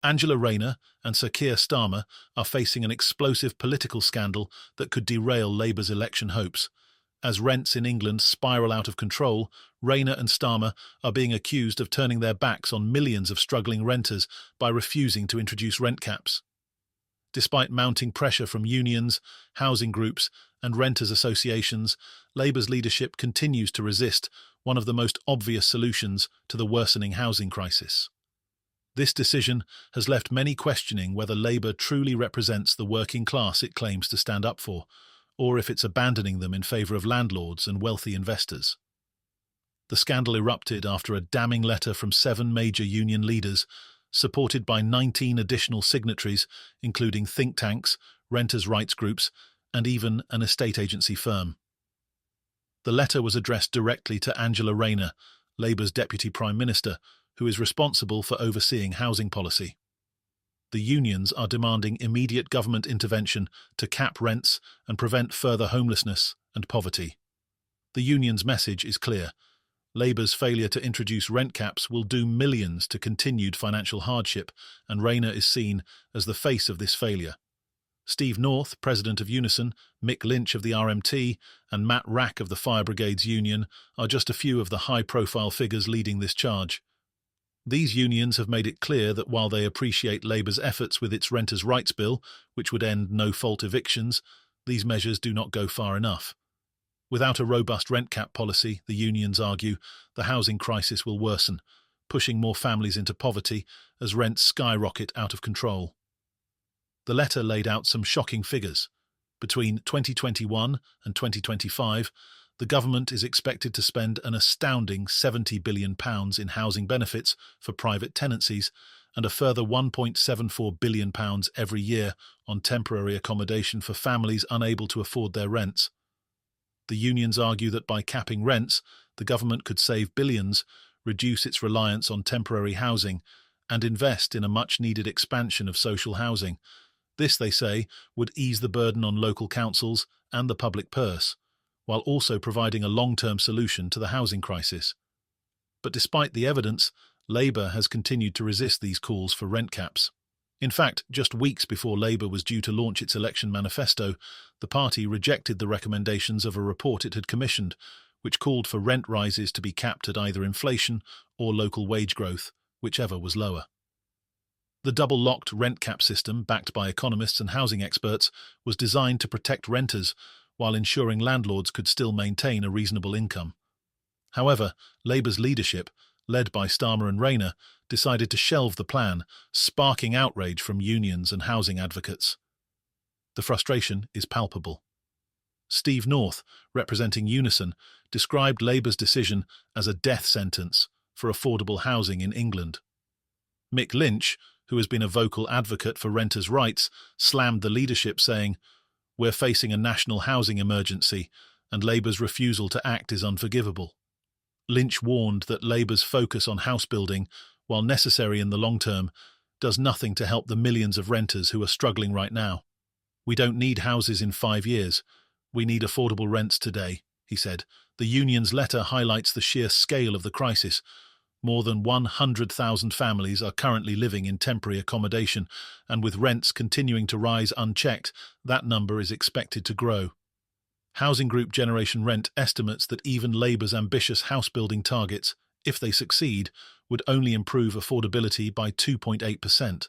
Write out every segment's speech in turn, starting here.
Angela Rayner and Sir Keir Starmer are facing an explosive political scandal that could derail Labour's election hopes. As rents in England spiral out of control, Rayner and Starmer are being accused of turning their backs on millions of struggling renters by refusing to introduce rent caps. Despite mounting pressure from unions, housing groups, and renters' associations, Labour's leadership continues to resist one of the most obvious solutions to the worsening housing crisis. This decision has left many questioning whether Labour truly represents the working class it claims to stand up for, or if it's abandoning them in favour of landlords and wealthy investors. The scandal erupted after a damning letter from 7 major union leaders, supported by 19 additional signatories, including think tanks, renters' rights groups, and even an estate agency firm. The letter was addressed directly to Angela Rayner, Labour's Deputy Prime Minister, who is responsible for overseeing housing policy. The unions are demanding immediate government intervention to cap rents and prevent further homelessness and poverty. The union's message is clear. Labour's failure to introduce rent caps will doom millions to continued financial hardship, and Rayner is seen as the face of this failure. Steve North, president of Unison, Mick Lynch of the RMT, and Matt Rack of the Fire Brigades Union are just a few of the high-profile figures leading this charge. These unions have made it clear that while they appreciate Labour's efforts with its Renters' Rights Bill, which would end no-fault evictions, these measures do not go far enough. Without a robust rent cap policy, the unions argue, the housing crisis will worsen, pushing more families into poverty as rents skyrocket out of control. The letter laid out some shocking figures. Between 2021 and 2025, the government is expected to spend an astounding £70 billion in housing benefits for private tenancies and a further £1.74 billion every year on temporary accommodation for families unable to afford their rents. The unions argue that by capping rents, the government could save billions, reduce its reliance on temporary housing, and invest in a much-needed expansion of social housing. This, they say, would ease the burden on local councils and the public purse, while also providing a long-term solution to the housing crisis. But despite the evidence, Labour has continued to resist these calls for rent caps. In fact, just weeks before Labour was due to launch its election manifesto, the party rejected the recommendations of a report it had commissioned, which called for rent rises to be capped at either inflation or local wage growth, whichever was lower. The double-locked rent cap system, backed by economists and housing experts, was designed to protect renters while ensuring landlords could still maintain a reasonable income. However, Labour's leadership, led by Starmer and Rayner, decided to shelve the plan, sparking outrage from unions and housing advocates. The frustration is palpable. Steve North, representing Unison, described Labour's decision as a death sentence for affordable housing in England. Mick Lynch, who has been a vocal advocate for renters' rights, slammed the leadership, saying, "We're facing a national housing emergency, and Labour's refusal to act is unforgivable." Lynch warned that Labour's focus on house building, while necessary in the long term, does nothing to help the millions of renters who are struggling right now. "We don't need houses in 5 years. We need affordable rents today," he said. The union's letter highlights the sheer scale of the crisis. More than 100,000 families are currently living in temporary accommodation, and with rents continuing to rise unchecked, that number is expected to grow. Housing group Generation Rent estimates that even Labour's ambitious house-building targets, if they succeed, would only improve affordability by 2.8%.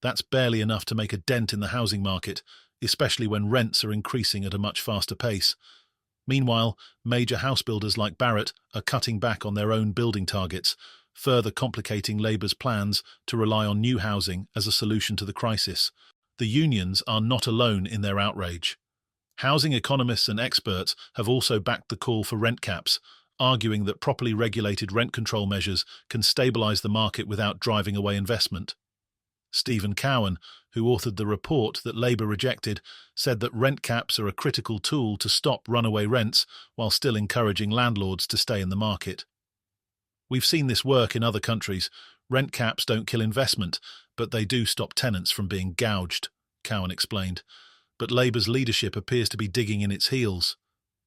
That's barely enough to make a dent in the housing market, especially when rents are increasing at a much faster pace. Meanwhile, major house builders like Barratt are cutting back on their own building targets, further complicating Labour's plans to rely on new housing as a solution to the crisis. The unions are not alone in their outrage. Housing economists and experts have also backed the call for rent caps, arguing that properly regulated rent control measures can stabilise the market without driving away investment. Stephen Cowan, who authored the report that Labour rejected, said that rent caps are a critical tool to stop runaway rents while still encouraging landlords to stay in the market. "We've seen this work in other countries. Rent caps don't kill investment, but they do stop tenants from being gouged," Cowan explained. But Labour's leadership appears to be digging in its heels.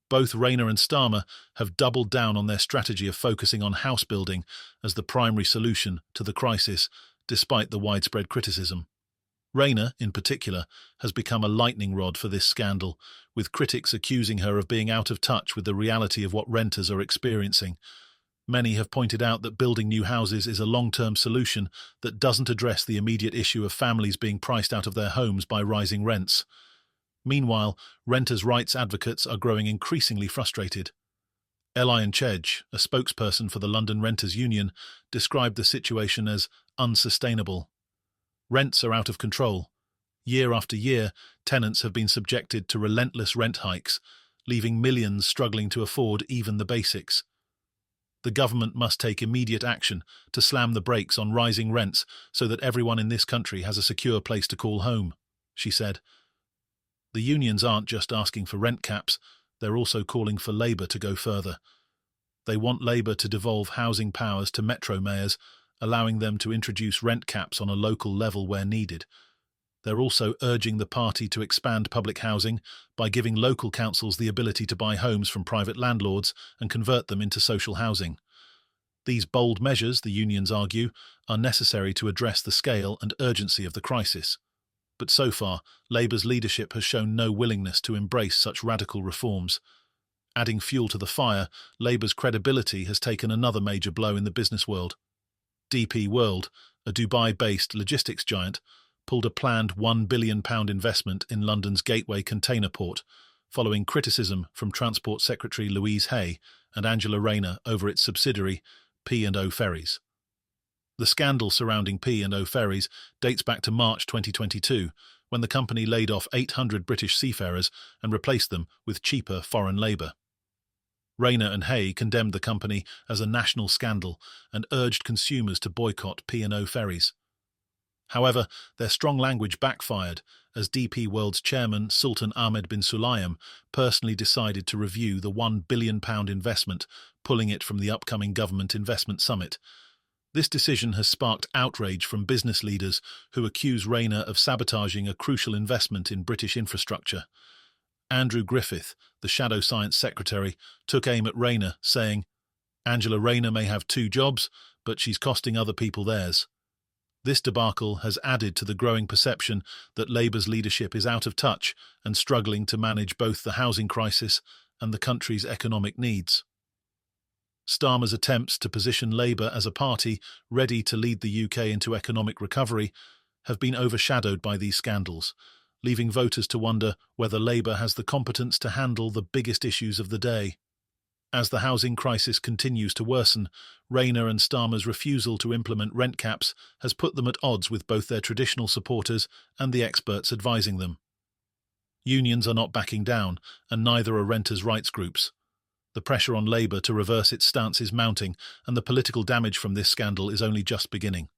Both Rayner and Starmer have doubled down on their strategy of focusing on house building as the primary solution to the crisis, despite the widespread criticism. Rayner, in particular, has become a lightning rod for this scandal, with critics accusing her of being out of touch with the reality of what renters are experiencing. Many have pointed out that building new houses is a long-term solution that doesn't address the immediate issue of families being priced out of their homes by rising rents. Meanwhile, renters' rights advocates are growing increasingly frustrated. Elian Chedge, a spokesperson for the London Renters' Union, described the situation as unsustainable. Rents are out of control. Year after year, tenants have been subjected to relentless rent hikes, leaving millions struggling to afford even the basics. The government must take immediate action to slam the brakes on rising rents so that everyone in this country has a secure place to call home, she said. The unions aren't just asking for rent caps, they're also calling for Labour to go further. They want Labour to devolve housing powers to metro mayors, allowing them to introduce rent caps on a local level where needed. They're also urging the party to expand public housing by giving local councils the ability to buy homes from private landlords and convert them into social housing. These bold measures, the unions argue, are necessary to address the scale and urgency of the crisis. But so far, Labour's leadership has shown no willingness to embrace such radical reforms. Adding fuel to the fire, Labour's credibility has taken another major blow in the business world. DP World, a Dubai-based logistics giant, pulled a planned £1 billion investment in London's Gateway container port, following criticism from Transport Secretary Louise Hay and Angela Rayner over its subsidiary, P&O Ferries. The scandal surrounding P&O Ferries dates back to March 2022, when the company laid off 800 British seafarers and replaced them with cheaper foreign labour. Rayner and Hay condemned the company as a national scandal and urged consumers to boycott P&O Ferries. However, their strong language backfired as DP World's chairman Sultan Ahmed bin Sulayem personally decided to review the £1 billion investment, pulling it from the upcoming Government Investment Summit. This decision has sparked outrage from business leaders who accuse Rayner of sabotaging a crucial investment in British infrastructure. Andrew Griffith, the Shadow Science Secretary, took aim at Rayner, saying, "Angela Rayner may have 2 jobs, but she's costing other people theirs." This debacle has added to the growing perception that Labour's leadership is out of touch and struggling to manage both the housing crisis and the country's economic needs. Starmer's attempts to position Labour as a party ready to lead the UK into economic recovery have been overshadowed by these scandals, leaving voters to wonder whether Labour has the competence to handle the biggest issues of the day. As the housing crisis continues to worsen, Rayner and Starmer's refusal to implement rent caps has put them at odds with both their traditional supporters and the experts advising them. Unions are not backing down, and neither are renters' rights groups. The pressure on Labour to reverse its stance is mounting, and the political damage from this scandal is only just beginning.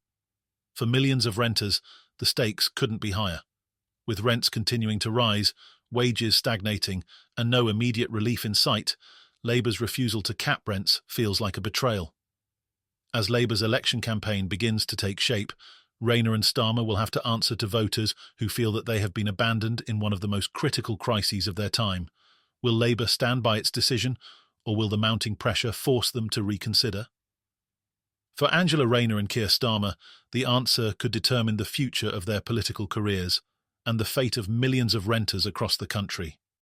For millions of renters, the stakes couldn't be higher. With rents continuing to rise, wages stagnating, and no immediate relief in sight, Labour's refusal to cap rents feels like a betrayal. As Labour's election campaign begins to take shape, Rayner and Starmer will have to answer to voters who feel that they have been abandoned in one of the most critical crises of their time. Will Labour stand by its decision, or will the mounting pressure force them to reconsider? For Angela Rayner and Keir Starmer, the answer could determine the future of their political careers and the fate of millions of renters across the country.